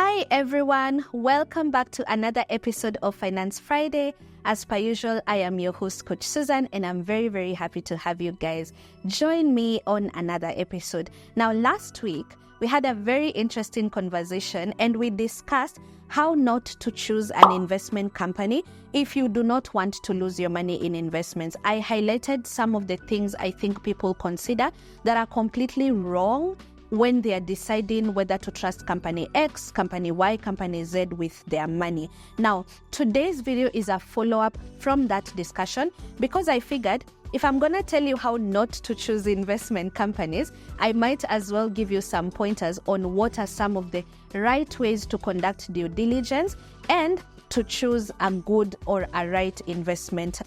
Hi everyone, welcome back to another episode of Finance Friday. As per usual, I am your host, Coach Susan, and I'm very, very happy to have you guys join me on another episode. Now, last week, we had a very interesting conversation and we discussed how not to choose an investment company if you do not want to lose your money in investments. I highlighted some of the things I think people consider that are completely wrong when they are deciding whether to trust company X, company Y, company Z with their money. Now, today's video is a follow-up from that discussion because I figured if I'm going to tell you how not to choose investment companies, I might as well give you some pointers on what are some of the right ways to conduct due diligence and to choose a good or a right investment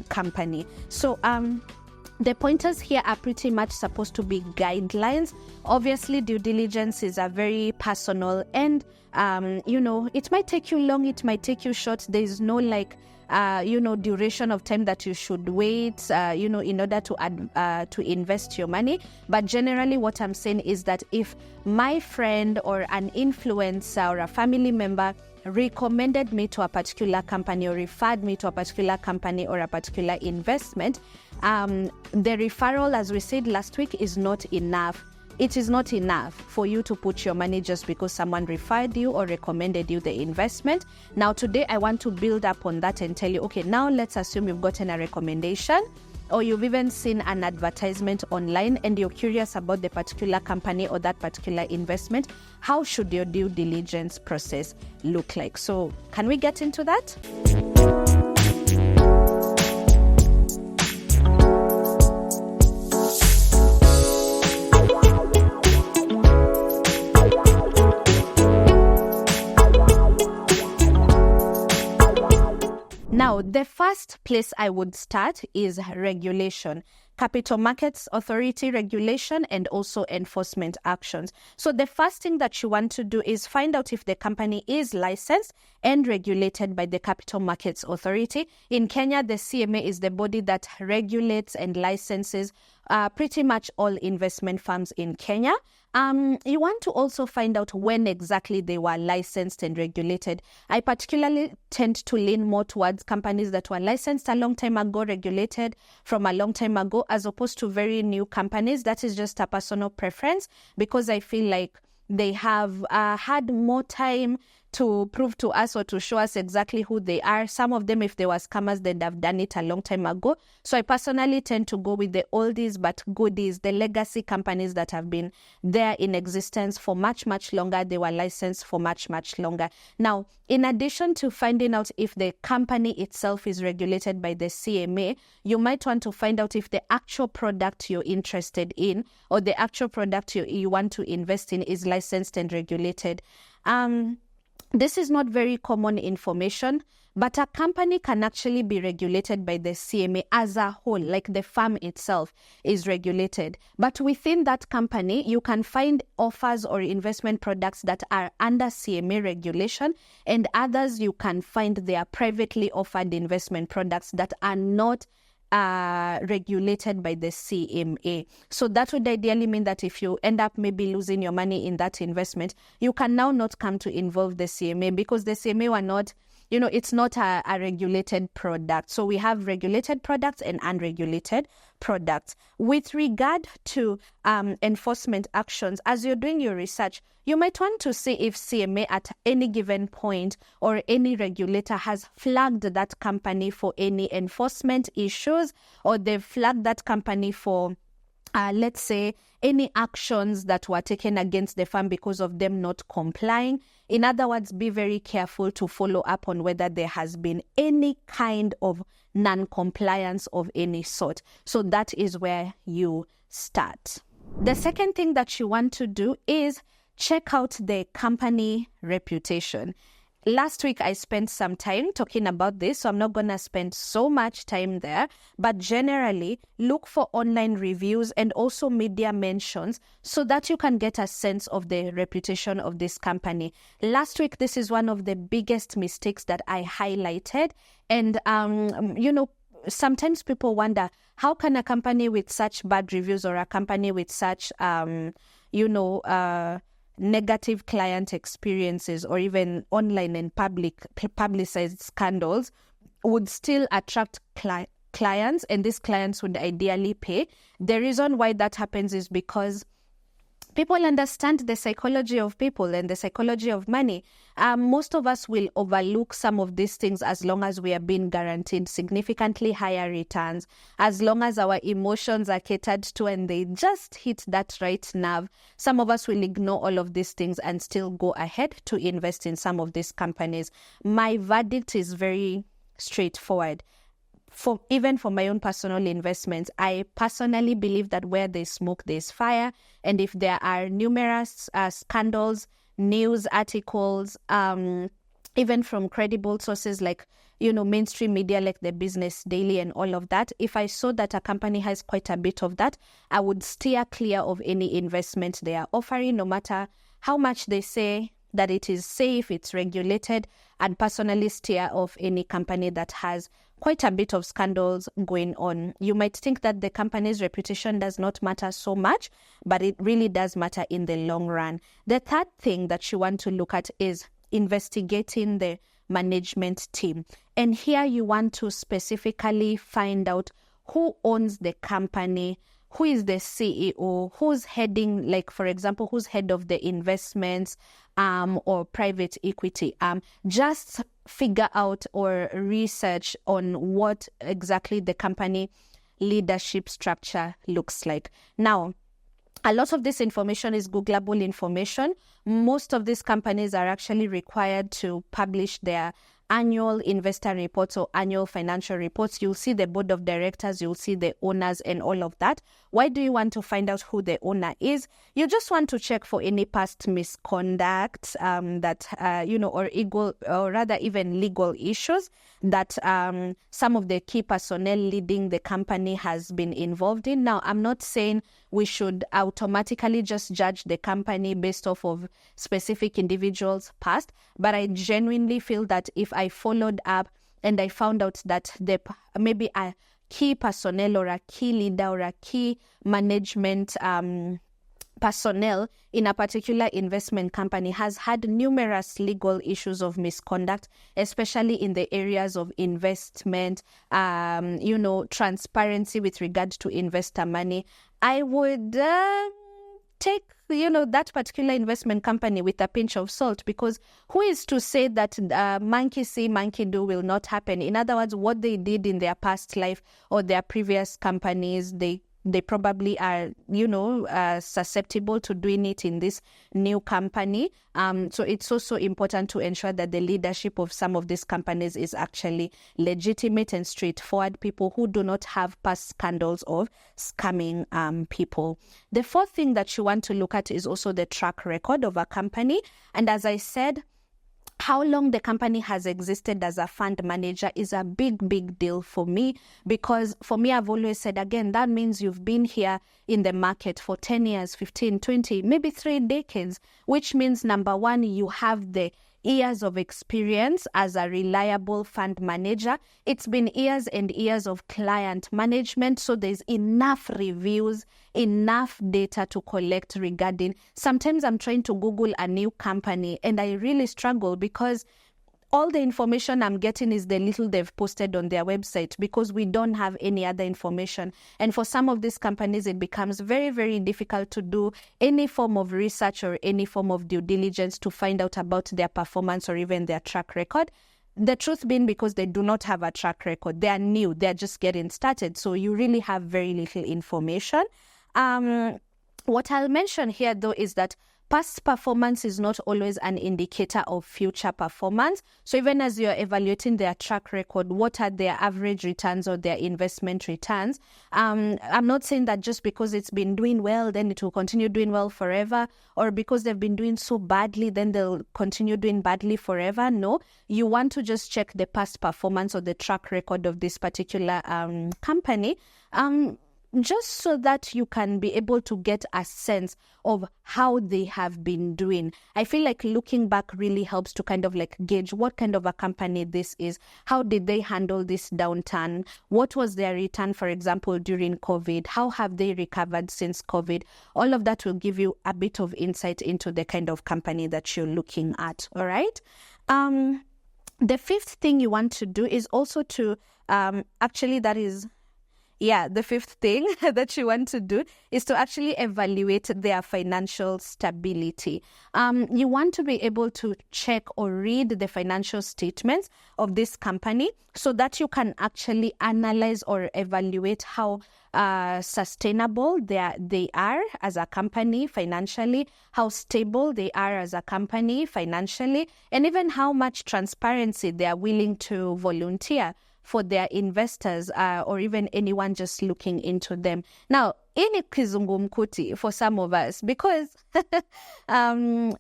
company. So, the pointers here are pretty much supposed to be guidelines. Obviously, due diligence is a very personal and, it might take you long, it might take you short. There is no duration of time that you should wait, in order to invest your money. But generally what I'm saying is that if my friend or an influencer or a family member recommended me to a particular company or referred me to a particular company or a particular investment, the referral, as we said last week, is not enough. It is not enough for you to put your money just because someone referred you or recommended you the investment. Now, today I want to build up on that and tell you, okay, now let's assume you've gotten a recommendation or you've even seen an advertisement online and you're curious about the particular company or that particular investment. How should your due diligence process look like? So can we get into that? Now, the first place I would start is regulation, Capital Markets Authority regulation, and also enforcement actions. So the first thing that you want to do is find out if the company is licensed and regulated by the Capital Markets Authority. In Kenya, the CMA is the body that regulates and licenses pretty much all investment firms in Kenya. You want to also find out when exactly they were licensed and regulated. I particularly tend to lean more towards companies that were licensed a long time ago, regulated from a long time ago, as opposed to very new companies. That is just a personal preference because I feel like they have had more time to prove to us or to show us exactly who they are. Some of them, if they were scammers, they'd have done it a long time ago. So I personally tend to go with the oldies but goodies, the legacy companies that have been there in existence for much, much longer. They were licensed for much, much longer. Now, in addition to finding out if the company itself is regulated by the CMA, you might want to find out if the actual product you're interested in or the actual product you want to invest in is licensed and regulated. This is not very common information, but a company can actually be regulated by the CMA as a whole, like the firm itself is regulated. But within that company, you can find offers or investment products that are under CMA regulation, and others you can find they are privately offered investment products that are not regulated by the CMA. So that would ideally mean that if you end up maybe losing your money in that investment, you can now not come to involve the CMA because the CMA were not, it's not a regulated product. So we have regulated products and unregulated products. With regard to enforcement actions, as you're doing your research, you might want to see if CMA at any given point or any regulator has flagged that company for any enforcement issues, or they've flagged that company for let's say, any actions that were taken against the firm because of them not complying. In other words, be very careful to follow up on whether there has been any kind of non-compliance of any sort. So that is where you start. The second thing that you want to do is check out the company reputation. Last week, I spent some time talking about this, so I'm not going to spend so much time there. But generally, look for online reviews and also media mentions so that you can get a sense of the reputation of this company. Last week, this is one of the biggest mistakes that I highlighted. And, sometimes people wonder, how can a company with such bad reviews or a company with such, negative client experiences or even online and publicized scandals would still attract clients, and these clients would ideally pay. The reason why that happens is because people understand the psychology of people and the psychology of money. Most of us will overlook some of these things as long as we are being guaranteed significantly higher returns, as long as our emotions are catered to and they just hit that right nerve. Some of us will ignore all of these things and still go ahead to invest in some of these companies. My verdict is very straightforward. Even for my own personal investments, I personally believe that where there's smoke, there's fire. And if there are numerous scandals, news articles, even from credible sources like, mainstream media like the Business Daily and all of that, if I saw that a company has quite a bit of that, I would steer clear of any investment they are offering, no matter how much they say that it is safe, it's regulated, and personally steer off any company that has quite a bit of scandals going on. You might think that the company's reputation does not matter so much, but it really does matter in the long run. The third thing that you want to look at is investigating the management team. And here you want to specifically find out who owns the company, who is the CEO, who's heading, like, for example, who's head of the investments or private equity. Just figure out or research on what exactly the company leadership structure looks like. Now, a lot of this information is Googleable information. Most of these companies are actually required to publish their annual investor reports or annual financial reports. You'll see the board of directors, you'll see the owners and all of that. Why do you want to find out who the owner is? You just want to check for any past misconduct or rather even legal issues that some of the key personnel leading the company has been involved in. Now, I'm not saying we should automatically just judge the company based off of specific individuals' past, but I genuinely feel that if I followed up and I found out that maybe a key personnel or a key leader or a key management personnel in a particular investment company has had numerous legal issues of misconduct, especially in the areas of investment, transparency with regard to investor money, I would take that particular investment company with a pinch of salt, because who is to say that monkey see, monkey do will not happen? In other words, what they did in their past life or their previous companies, they probably are, susceptible to doing it in this new company. So it's also important to ensure that the leadership of some of these companies is actually legitimate and straightforward people who do not have past scandals of scamming people. The fourth thing that you want to look at is also the track record of a company. And as I said, how long the company has existed as a fund manager is a big deal for me, because for me, I've always said, again, that means you've been here in the market for 10 years, 15, 20, maybe 3 decades, which means, number one, you have the years of experience as a reliable fund manager. It's been years and years of client management, so there's enough reviews, enough data to collect regarding. Sometimes I'm trying to Google a new company and I really struggle because all the information I'm getting is the little they've posted on their website, because we don't have any other information. And for some of these companies, it becomes very difficult to do any form of research or any form of due diligence to find out about their performance or even their track record. The truth being, because they do not have a track record. They are new. They're just getting started. So you really have very little information. What I'll mention here, though, is that past performance is not always an indicator of future performance. So even as you're evaluating their track record, what are their average returns or their investment returns? I'm not saying that just because it's been doing well, then it will continue doing well forever, or because they've been doing so badly, then they'll continue doing badly forever. No, you want to just check the past performance or the track record of this particular company. just so that you can be able to get a sense of how they have been doing. I feel like looking back really helps to kind of like gauge what kind of a company this is. How did they handle this downturn? What was their return, for example, during COVID? How have they recovered since COVID? All of that will give you a bit of insight into the kind of company that you're looking at. All right. The fifth thing you want to do is also to the fifth thing that you want to do is to actually evaluate their financial stability. You want to be able to check or read the financial statements of this company so that you can actually analyze or evaluate how sustainable they are as a company financially, how stable they are as a company financially, and even how much transparency they are willing to volunteer for their investors or even anyone just looking into them. Now, ini kizungumkuti for some of us, because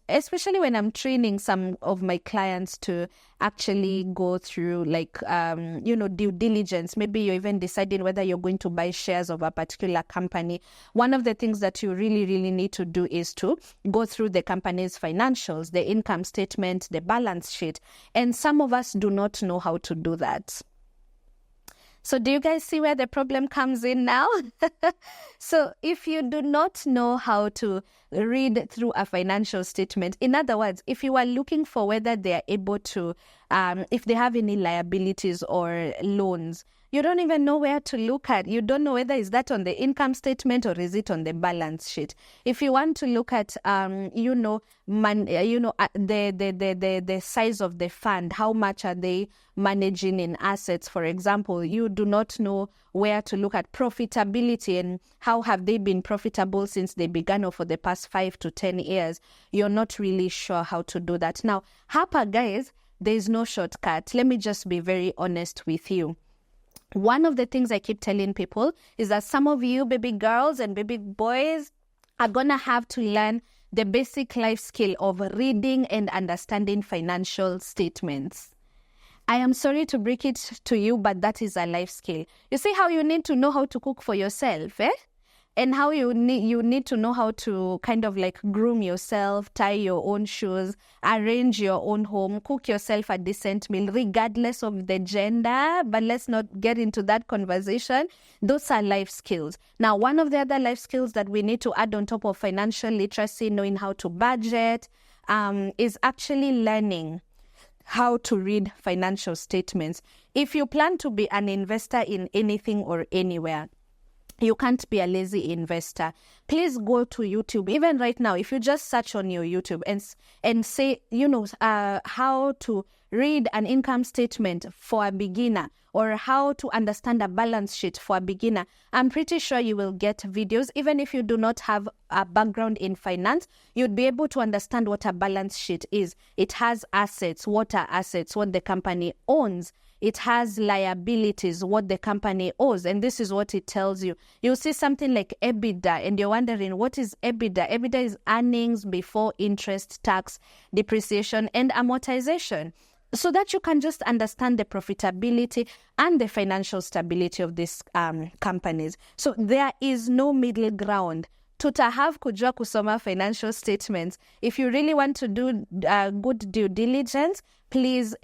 especially when I'm training some of my clients to actually go through due diligence, maybe you're even deciding whether you're going to buy shares of a particular company. One of the things that you really, really need to do is to go through the company's financials, the income statement, the balance sheet. And some of us do not know how to do that. So do you guys see where the problem comes in now? So if you do not know how to read through a financial statement, in other words, if you are looking for whether they are able to, if they have any liabilities or loans, you don't even know where to look at. You don't know whether is that on the income statement or is it on the balance sheet. If you want to look at, the size of the fund, how much are they managing in assets, for example, you do not know where to look at profitability and how have they been profitable since they began or for the past 5 to 10 years. You're not really sure how to do that. Now, Harper, guys, there's no shortcut. Let me just be very honest with you. One of the things I keep telling people is that some of you baby girls and baby boys are going to have to learn the basic life skill of reading and understanding financial statements. I am sorry to break it to you, but that is a life skill. You see how you need to know how to cook for yourself, and how you need to know how to kind of like groom yourself, tie your own shoes, arrange your own home, cook yourself a decent meal, regardless of the gender. But let's not get into that conversation. Those are life skills. Now, one of the other life skills that we need to add on top of financial literacy, knowing how to budget, is actually learning how to read financial statements. If you plan to be an investor in anything or anywhere, you can't be a lazy investor. Please go to YouTube. Even right now, if you just search on your YouTube and say, how to read an income statement for a beginner or how to understand a balance sheet for a beginner, I'm pretty sure you will get videos. Even if you do not have a background in finance, you'd be able to understand what a balance sheet is. It has assets, what are assets, what the company owns. It has liabilities, what the company owes, and this is what it tells you. You'll see something like EBITDA, and you're wondering, what is EBITDA? EBITDA is earnings before interest, tax, depreciation, and amortization, so that you can just understand the profitability and the financial stability of these companies. So there is no middle ground. Tutahave kujua kusoma financial statements. If you really want to do good due diligence, please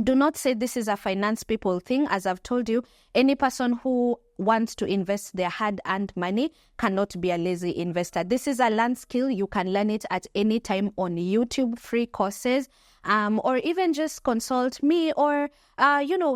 do not say this is a finance people thing. As I've told you, any person who wants to invest their hard-earned money cannot be a lazy investor. This is a learned skill. You can learn it at any time on YouTube, free courses, or even just consult me or,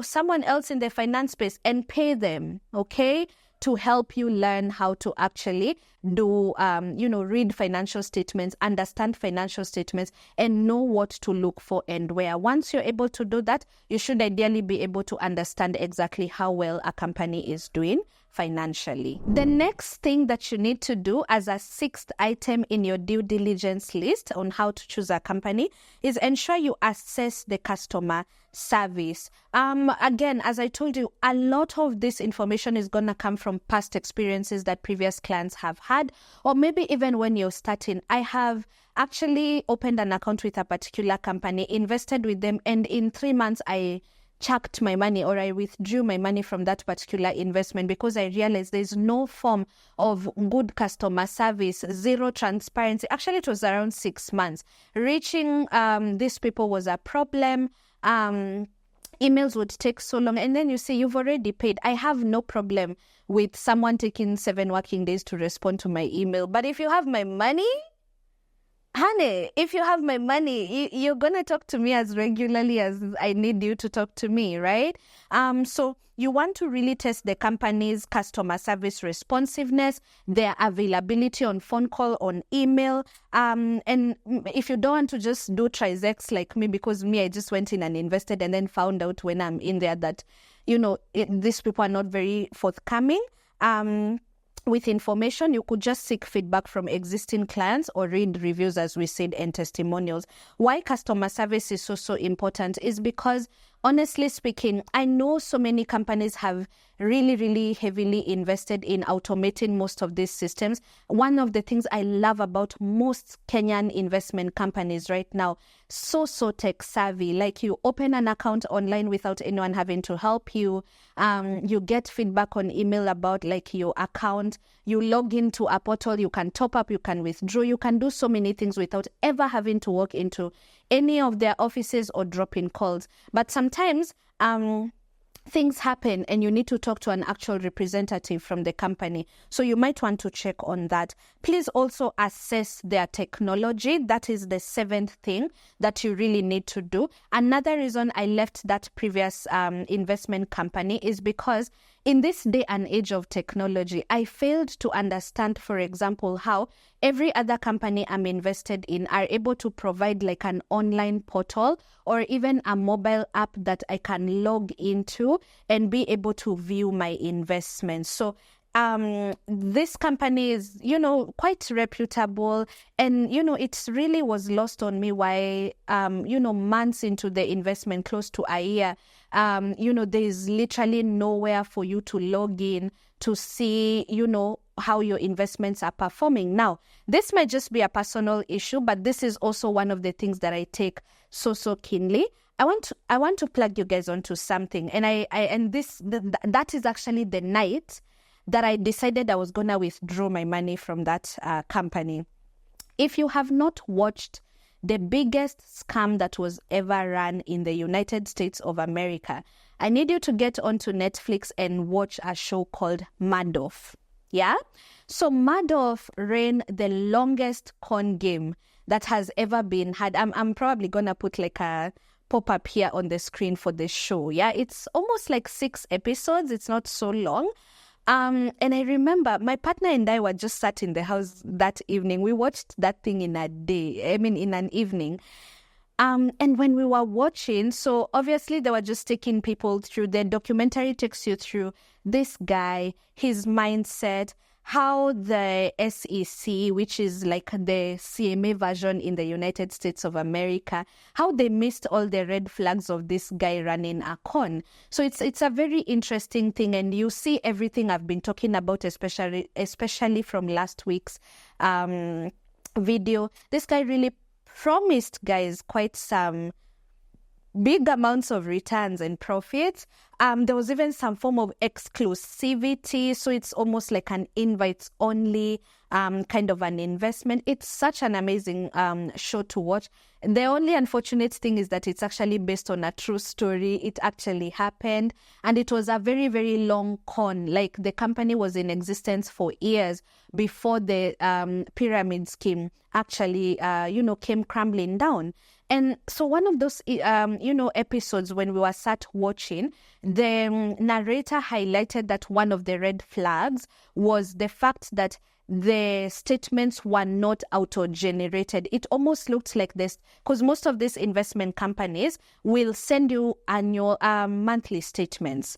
someone else in the finance space and pay them, okay, to help you learn how to actually do, read financial statements, understand financial statements, and know what to look for and where. Once you're able to do that, you should ideally be able to understand exactly how well a company is doing financially. The next thing that you need to do as a sixth item in your due diligence list on how to choose a company is ensure you assess the customer service. Again, as I told you, a lot of this information is going to come from past experiences that previous clients have had, or maybe even when you're starting. I have actually opened an account with a particular company, invested with them, and in 3 months, I chucked my money or I withdrew my money from that particular investment because I realized there's no form of good customer service, zero transparency. Actually, it was around 6 months. Reaching these people was a problem. Emails would take so long. And then you say, you've already paid. I have no problem with someone taking 7 working days to respond to my email. But if you have my money, honey, if you have my money, you're going to talk to me as regularly as I need you to talk to me, right? So you want to really test the company's customer service responsiveness, their availability on phone call, on email. And if you don't want to just do trizects like me, because I just went in and invested and then found out when I'm in there that, these people are not very forthcoming. With information, you could just seek feedback from existing clients or read reviews, as we said, and testimonials. Why customer service is so important is because, honestly speaking, I know so many companies have really, really heavily invested in automating most of these systems. One of the things I love about most Kenyan investment companies right now, so tech savvy. Like, you open an account online without anyone having to help you. You get feedback on email about like your account. You log into a portal, you can top up, you can withdraw, you can do so many things without ever having to walk into any of their offices or drop in calls. But sometimes things happen and you need to talk to an actual representative from the company. So you might want to check on that. Please also assess their technology. That is the 7th thing that you really need to do. Another reason I left that previous investment company is because in this day and age of technology, I failed to understand, for example, how every other company I'm invested in are able to provide like an online portal or even a mobile app that I can log into and be able to view my investments. So this company is, quite reputable, and, it really was lost on me why, months into the investment, close to a year, there's literally nowhere for you to log in to see, how your investments are performing. Now, this might just be a personal issue, but this is also one of the things that I take so keenly. I want to plug you guys onto something, and that is actually the night that I decided I was going to withdraw my money from that company. If you have not watched the biggest scam that was ever run in the United States of America, I need you to get onto Netflix and watch a show called Madoff. Yeah? So Madoff ran the longest con game that has ever been had. I'm probably going to put like a pop-up here on the screen for the show. Yeah? It's almost like 6 episodes. It's not so long. And I remember my partner and I were just sat in the house that evening. We watched that thing in an evening. And when we were watching, so obviously they were just taking people through, the documentary takes you through this guy, his mindset, how the SEC, which is like the CMA version in the United States of America, how they missed all the red flags of this guy running a con. So it's a very interesting thing, and you see everything I've been talking about, especially from last week's video. This guy really promised guys quite some big amounts of returns and profits. There was even some form of exclusivity. So it's almost like an invites only kind of an investment. It's such an amazing show to watch. The only unfortunate thing is that it's actually based on a true story. It actually happened. And it was a very, very long con. Like, the company was in existence for years before the pyramid scheme actually, came crumbling down. And so one of those, episodes when we were sat watching, the narrator highlighted that one of the red flags was the fact that the statements were not auto-generated. It almost looked like this, because most of these investment companies will send you annual monthly statements.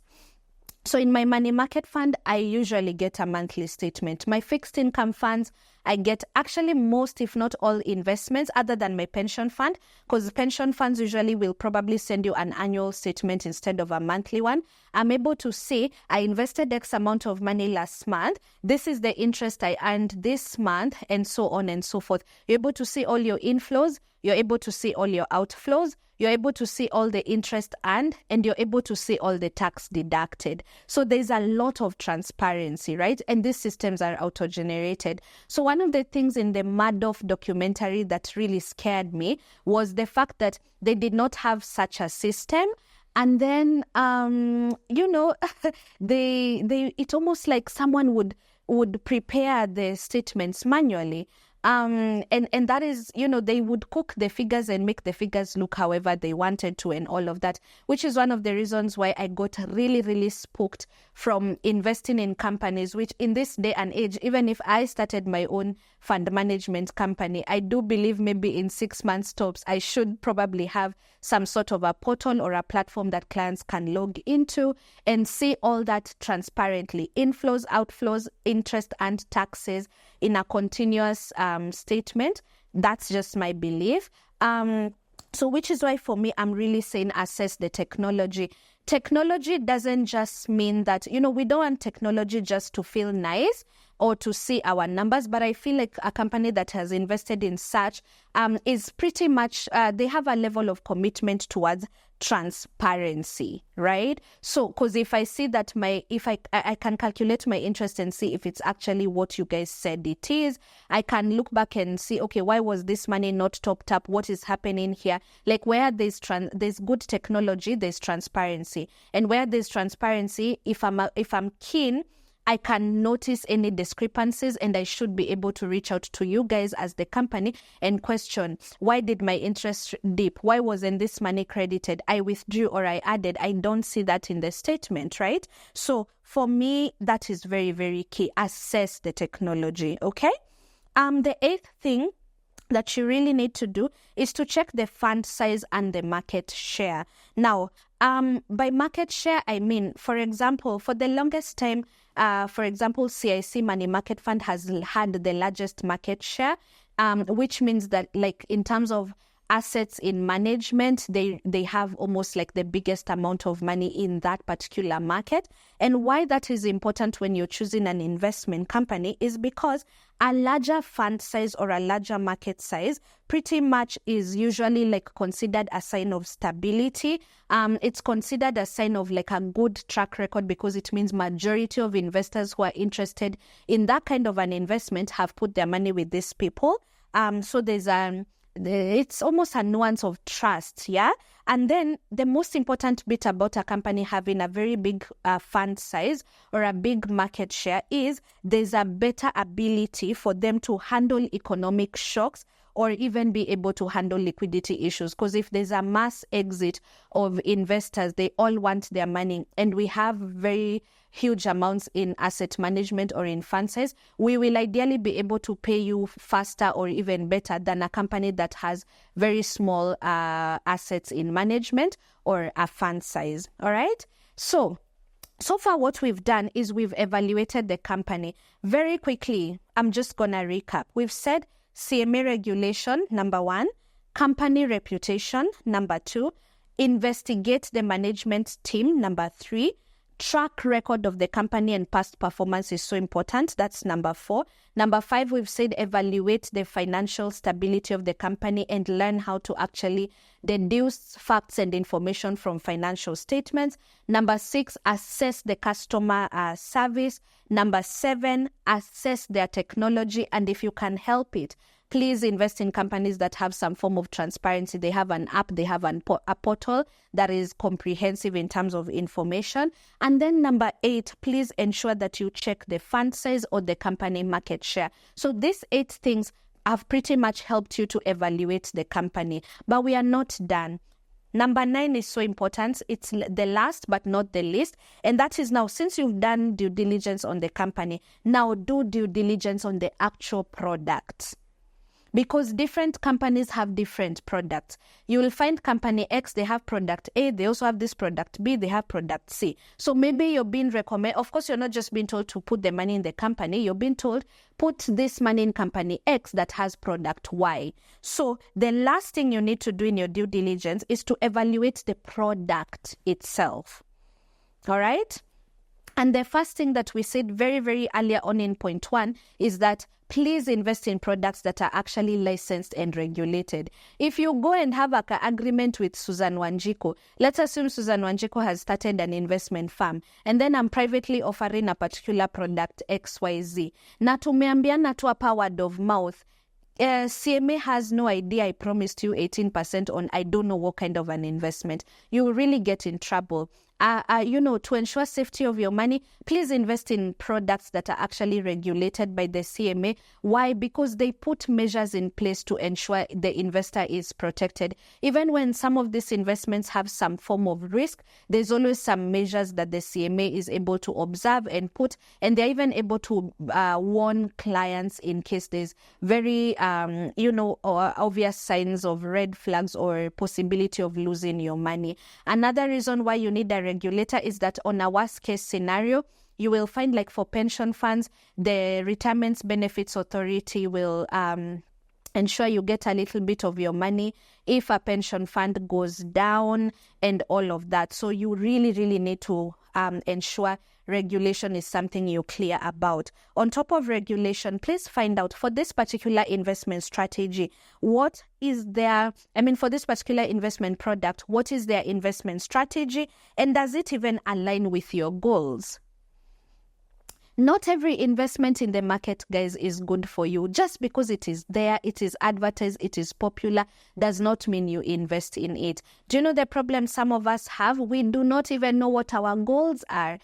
So in my money market fund, I usually get a monthly statement. My fixed income funds, I get actually most, if not all, investments other than my pension fund, because pension funds usually will probably send you an annual statement instead of a monthly one. I'm able to say I invested X amount of money last month. This is the interest I earned this month, and so on and so forth. You're able to see all your inflows. You're able to see all your outflows. You're able to see all the interest earned, and you're able to see all the tax deducted. So there's a lot of transparency, right? And these systems are auto-generated. So one of the things in the Madoff documentary that really scared me was the fact that they did not have such a system. And then, it's almost like someone would prepare the statements manually. And that is, they would cook the figures and make the figures look however they wanted to and all of that, which is one of the reasons why I got really, really spooked from investing in companies, which in this day and age, even if I started my own fund management company, I do believe maybe in 6 months tops, I should probably have some sort of a portal or a platform that clients can log into and see all that transparently. Inflows, outflows, interest and taxes in a continuous statement. That's just my belief. So which is why for me, I'm really saying assess the technology. Technology doesn't just mean that, we don't want technology just to feel nice or to see our numbers, but I feel like a company that has invested in such is pretty much, they have a level of commitment towards transparency, right? So, because if I see that I can calculate my interest and see if it's actually what you guys said it is, I can look back and see, okay, why was this money not topped up? What is happening here? Like where there's good technology, there's transparency. And where there's transparency, if I'm keen, I can notice any discrepancies and I should be able to reach out to you guys as the company and question, why did my interest dip? Why wasn't this money credited? I withdrew or I added. I don't see that in the statement, right? So for me, that is very, very key. Assess the technology, okay? The eighth thing that you really need to do is to check the fund size and the market share. Now, by market share, I mean, for example, for the longest time, CIC Money Market Fund has had the largest market share, which means that, like, in terms of assets in management, they have almost like the biggest amount of money in that particular market. And why that is important when you're choosing an investment company is because a larger fund size or a larger market size pretty much is usually like considered a sign of stability. It's considered a sign of like a good track record because it means majority of investors who are interested in that kind of an investment have put their money with these people. So it's almost a nuance of trust, yeah? And then the most important bit about a company having a very big fund size or a big market share is there's a better ability for them to handle economic shocks or even be able to handle liquidity issues. Because if there's a mass exit of investors, they all want their money, and we have very huge amounts in asset management or in fund size, we will ideally be able to pay you faster or even better than a company that has very small assets in management or a fund size. All right. So far what we've done is we've evaluated the company. Very quickly, I'm just going to recap. We've said CMA regulation, number 1, company reputation, number 2, investigate the management team, number 3, track record of the company and past performance is so important. That's number 4. Number 5, we've said evaluate the financial stability of the company and learn how to actually deduce facts and information from financial statements. Number 6, assess the customer service. Number 7, assess their technology. And if you can help it, please invest in companies that have some form of transparency. They have an app, they have a portal that is comprehensive in terms of information. And then number 8, please ensure that you check the fund size or the company market share. So these 8 things have pretty much helped you to evaluate the company. But we are not done. Number 9 is so important. It's the last but not the least. And that is now, since you've done due diligence on the company, now do due diligence on the actual products. because different companies have different products. You will find company X, they have product A, they also have this product B, they have product C. So maybe you're being recommended, of course, you're not just being told to put the money in the company, you're being told, put this money in company X that has product Y. So the last thing you need to do in your due diligence is to evaluate the product itself. All right? And the first thing that we said very, very earlier on in point 1 is that please invest in products that are actually licensed and regulated. If you go and have an agreement with Susan Wanjiku, let's assume Susan Wanjiku has started an investment firm, and then I'm privately offering a particular product XYZ. Na tumeambiana tu hapa word of mouth. CMA has no idea I promised you 18% on I don't know what kind of an investment. You will really get in trouble. To ensure safety of your money, please invest in products that are actually regulated by the CMA. Why? Because they put measures in place to ensure the investor is protected. Even when some of these investments have some form of risk, there's always some measures that the CMA is able to observe and put, and they're even able to warn clients in case there's very, obvious signs of red flags or possibility of losing your money. Another reason why you need a regulator is that on a worst case scenario, you will find, like for pension funds, the Retirement Benefits Authority will ensure you get a little bit of your money if a pension fund goes down and all of that. So you really, really need to ensure regulation is something you're clear about. On top of regulation, please find out for this particular investment strategy, for this particular investment product, what is their investment strategy, and does it even align with your goals? Not every investment in the market, guys, is good for you. Just because it is there, it is advertised, it is popular, does not mean you invest in it. Do you know the problem some of us have? We do not even know what our goals are.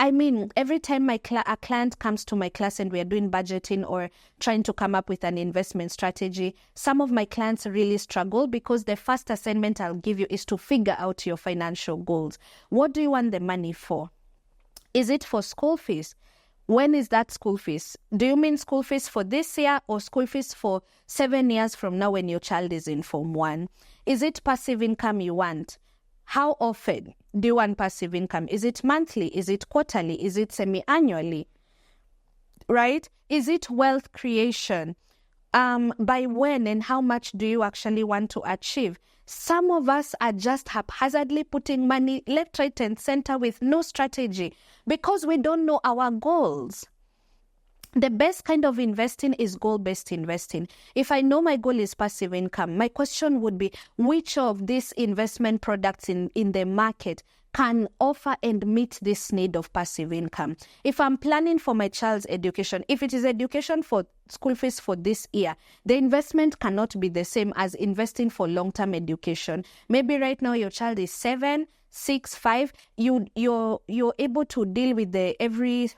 I mean, every time a client comes to my class and we are doing budgeting or trying to come up with an investment strategy, some of my clients really struggle because the first assignment I'll give you is to figure out your financial goals. What do you want the money for? Is it for school fees? When is that school fees? Do you mean school fees for this year or school fees for 7 years from now when your child is in Form 1? Is it passive income you want? How often do you want passive income? Is it monthly? Is it quarterly? Is it semi-annually? Right? Is it wealth creation? By when and how much do you actually want to achieve? Some of us are just haphazardly putting money left, right, and center with no strategy because we don't know our goals. The best kind of investing is goal-based investing. If I know my goal is passive income, my question would be, which of these investment products in the market can offer and meet this need of passive income? If I'm planning for my child's education, if it is education for school fees for this year, the investment cannot be the same as investing for long-term education. Maybe right now your child is 7, 6, 5. You're able to deal with the every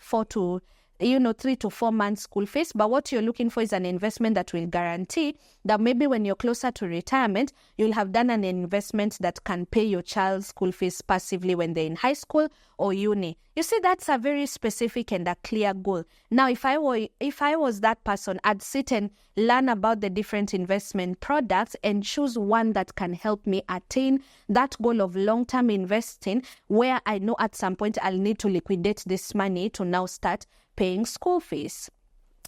3 to 4 months school fees, but what you're looking for is an investment that will guarantee that maybe when you're closer to retirement, you'll have done an investment that can pay your child's school fees passively when they're in high school or uni. You see, that's a very specific and a clear goal. Now, if I was that person, I'd sit and learn about the different investment products and choose one that can help me attain that goal of long-term investing, where I know at some point I'll need to liquidate this money to now start paying school fees.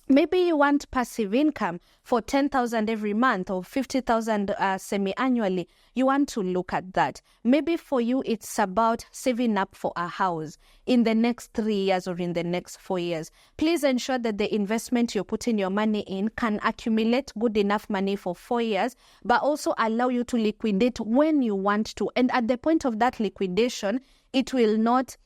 Maybe you want passive income for 10,000 every month or 50,000 semi-annually. You want to look at that. Maybe for you, it's about saving up for a house in the next 3 years or in the next 4 years. Please ensure that the investment you're putting your money in can accumulate good enough money for 4 years, but also allow you to liquidate when you want to. And at the point of that liquidation, it will not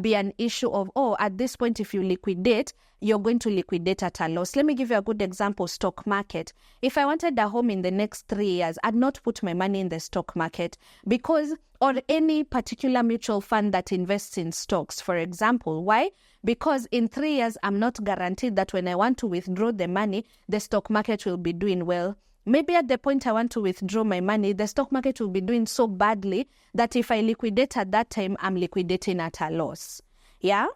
be an issue of, at this point, if you liquidate, you're going to liquidate at a loss. Let me give you a good example, stock market. If I wanted a home in the next 3 years, I'd not put my money in the stock market or any particular mutual fund that invests in stocks, for example. Why? Because in 3 years, I'm not guaranteed that when I want to withdraw the money, the stock market will be doing well. Maybe at the point I want to withdraw my money, the stock market will be doing so badly that if I liquidate at that time, I'm liquidating at a loss. Yeah?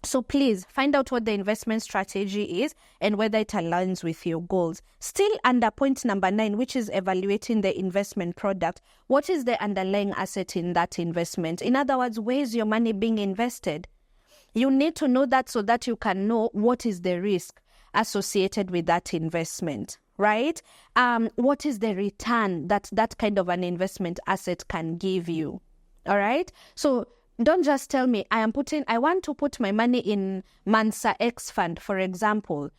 So please find out what the investment strategy is and whether it aligns with your goals. Still under point number 9, which is evaluating the investment product. What is the underlying asset in that investment? In other words, where is your money being invested? You need to know that so that you can know what is the risk associated with that investment, right? What is the return that that kind of an investment asset can give you? All right. So don't just tell me I want to put my money in Mansa X fund, for example.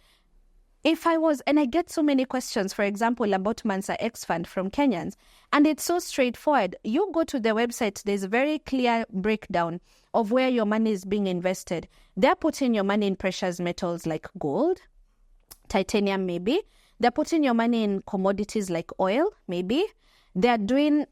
And I get so many questions, for example, about Mansa X fund from Kenyans, and it's so straightforward. You go to the website, there's a very clear breakdown of where your money is being invested. They're putting your money in precious metals like gold, titanium, maybe. They're putting your money in commodities like oil, maybe. They're doing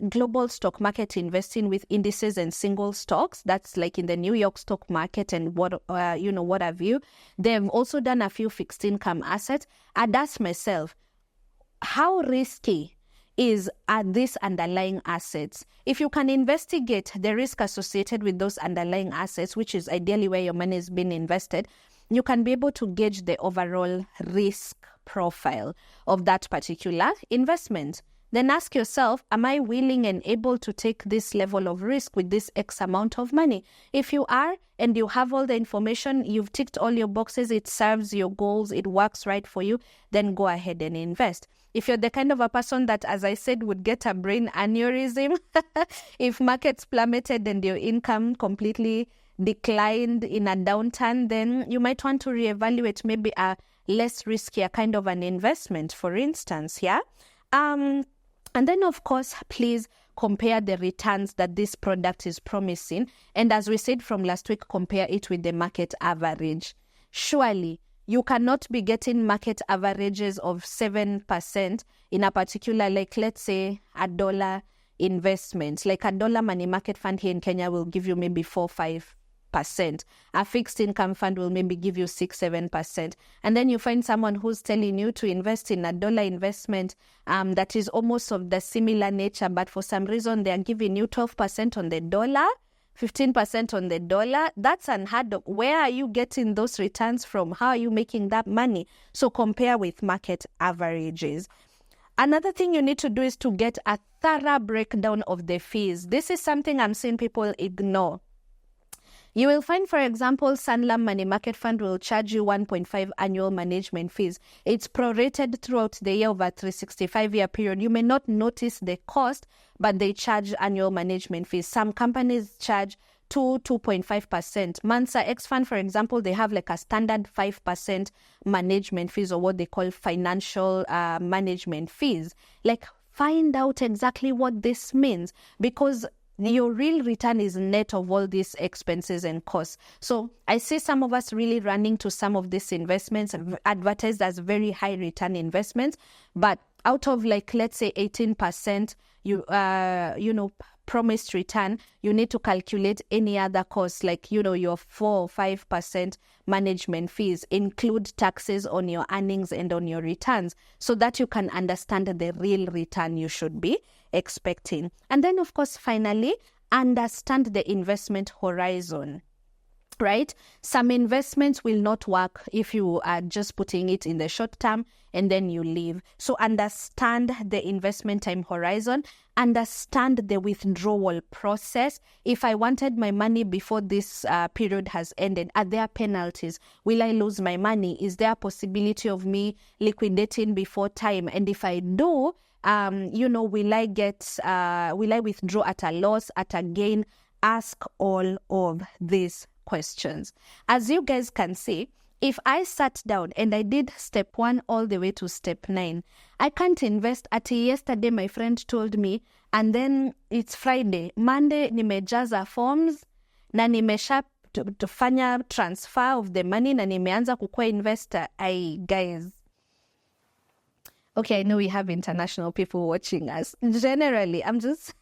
global stock market investing with indices and single stocks. That's like in the New York stock market and what have you. They've also done a few fixed income assets. I'd ask myself, how risky are these underlying assets? If you can investigate the risk associated with those underlying assets, which is ideally where your money is being invested, you can be able to gauge the overall risk profile of that particular investment. Then ask yourself, am I willing and able to take this level of risk with this X amount of money? If you are, and you have all the information, you've ticked all your boxes, it serves your goals, it works right for you, then go ahead and invest. If you're the kind of a person that, as I said, would get a brain aneurysm, if markets plummeted and your income completely declined in a downturn, then you might want to reevaluate maybe a less riskier kind of an investment, for instance, yeah? And then, of course, please compare the returns that this product is promising. And as we said from last week, compare it with the market average. Surely, you cannot be getting market averages of 7% in a particular, like let's say $1 investment. Like $1 money market fund here in Kenya will give you maybe 4-5%. A fixed income fund will maybe give you 6-7%. And then you find someone who's telling you to invest in $1 investment that is almost of the similar nature, but for some reason they are giving you 12% on the dollar, 15% on the dollar. That's unheard of. Where are you getting those returns from? How are you making that money? So compare with market averages. Another thing you need to do is to get a thorough breakdown of the fees. This is something I'm seeing people ignore. You will find, for example, Sanlam Money Market Fund will charge you 1.5 annual management fees. It's prorated throughout the year over a 365-year period. You may not notice the cost, but they charge annual management fees. Some companies charge 2.5%. Mansa X Fund, for example, they have like a standard 5% management fees, or what they call financial management fees. Like, find out exactly what this means, because your real return is net of all these expenses and costs. So I see some of us really running to some of these investments advertised as very high return investments, but out of like, let's say 18%, promised return, you need to calculate any other costs, like, your 4 or 5% management fees, include taxes on your earnings and on your returns, so that you can understand the real return you should be expecting. And then, of course, finally, understand the investment horizon. Right? Some investments will not work if you are just putting it in the short term and then you leave. So understand the investment time horizon, understand the withdrawal process. If I wanted my money before this period has ended, are there penalties? Will I lose my money? Is there a possibility of me liquidating before time? And if I do, will I withdraw at a loss, at a gain? Ask all of these questions. As you guys can see, if I sat down and I did step 1 all the way to step 9, I can't invest. Ati yesterday my friend told me, and then it's Friday. Monday nimejaza forms na nimesha tufanya transfer of the money na nimeanza kukua investor. Guys. Okay, I know we have international people watching us. Generally, I'm just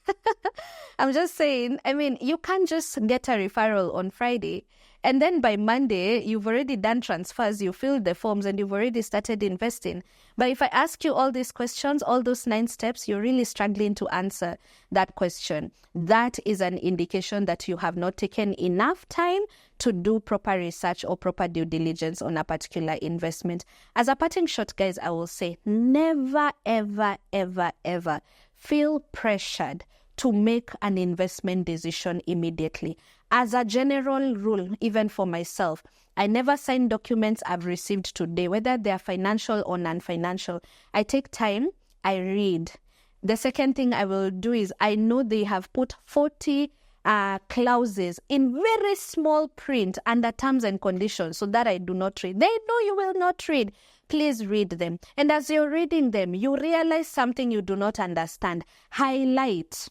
saying, I mean, you can't just get a referral on Friday And then by Monday, you've already done transfers, you filled the forms, and you've already started investing. But if I ask you all these questions, all those 9 steps, you're really struggling to answer that question. That is an indication that you have not taken enough time to do proper research or proper due diligence on a particular investment. As a parting shot, guys, I will say never, ever, ever, ever feel pressured to make an investment decision immediately. As a general rule, even for myself, I never sign documents I've received today, whether they are financial or non-financial. I take time, I read. The second thing I will do is I know they have put 40 clauses in very small print under terms and conditions so that I do not read. They know you will not read. Please read them. And as you're reading them, you realize something you do not understand. Highlight.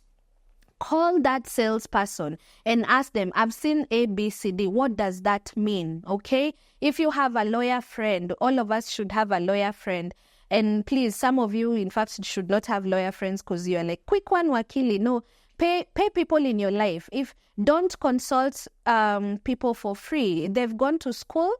Call that salesperson and ask them, I've seen A, B, C, D. What does that mean? Okay? If you have a lawyer friend, all of us should have a lawyer friend. And please, some of you, in fact, should not have lawyer friends because you're like, quick one, wakili. No, pay people in your life. Don't consult people for free. They've gone to school.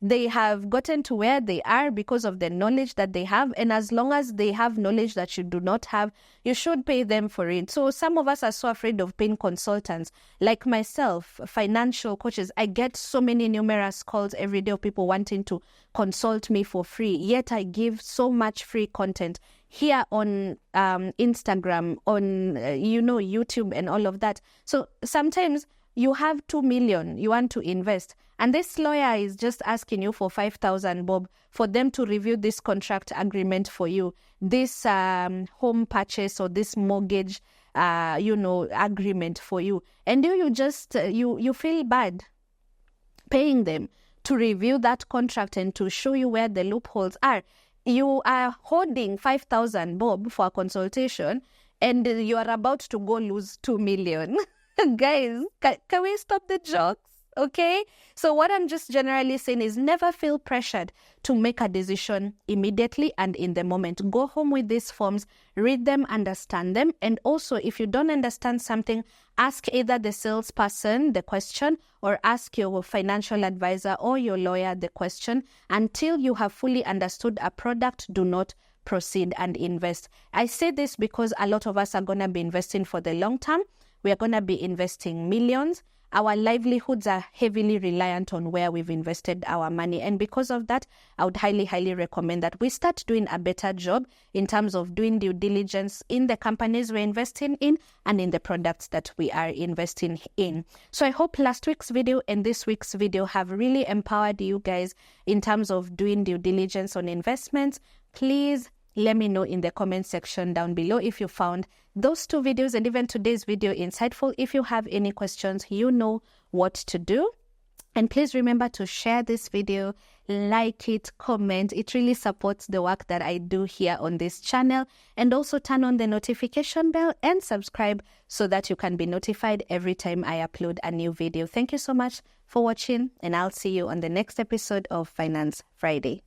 They have gotten to where they are because of the knowledge that they have. And as long as they have knowledge that you do not have, you should pay them for it. So some of us are so afraid of paying consultants. Like myself, financial coaches, I get so many numerous calls every day of people wanting to consult me for free. Yet I give so much free content here on Instagram, on, YouTube and all of that. So sometimes you have 2 million you want to invest, and this lawyer is just asking you for 5,000 bob for them to review this contract agreement for you, this home purchase or this mortgage, agreement for you. And you just, you feel bad paying them to review that contract and to show you where the loopholes are. You are holding 5,000 bob for a consultation and you are about to go lose 2 million. Guys, can we stop the jokes? Okay? So what I'm just generally saying is never feel pressured to make a decision immediately and in the moment. Go home with these forms, read them, understand them. And also, if you don't understand something, ask either the salesperson the question or ask your financial advisor or your lawyer the question. Until you have fully understood a product, do not proceed and invest. I say this because a lot of us are going to be investing for the long term. We are going to be investing millions. Our livelihoods are heavily reliant on where we've invested our money. And because of that, I would highly, highly recommend that we start doing a better job in terms of doing due diligence in the companies we're investing in and in the products that we are investing in. So I hope last week's video and this week's video have really empowered you guys in terms of doing due diligence on investments. Please let me know in the comment section down below if you found those 2 videos and even today's video insightful. If you have any questions, you know what to do. And please remember to share this video, like it, comment. It really supports the work that I do here on this channel. And also turn on the notification bell and subscribe so that you can be notified every time I upload a new video. Thank you so much for watching, and I'll see you on the next episode of Finance Friday.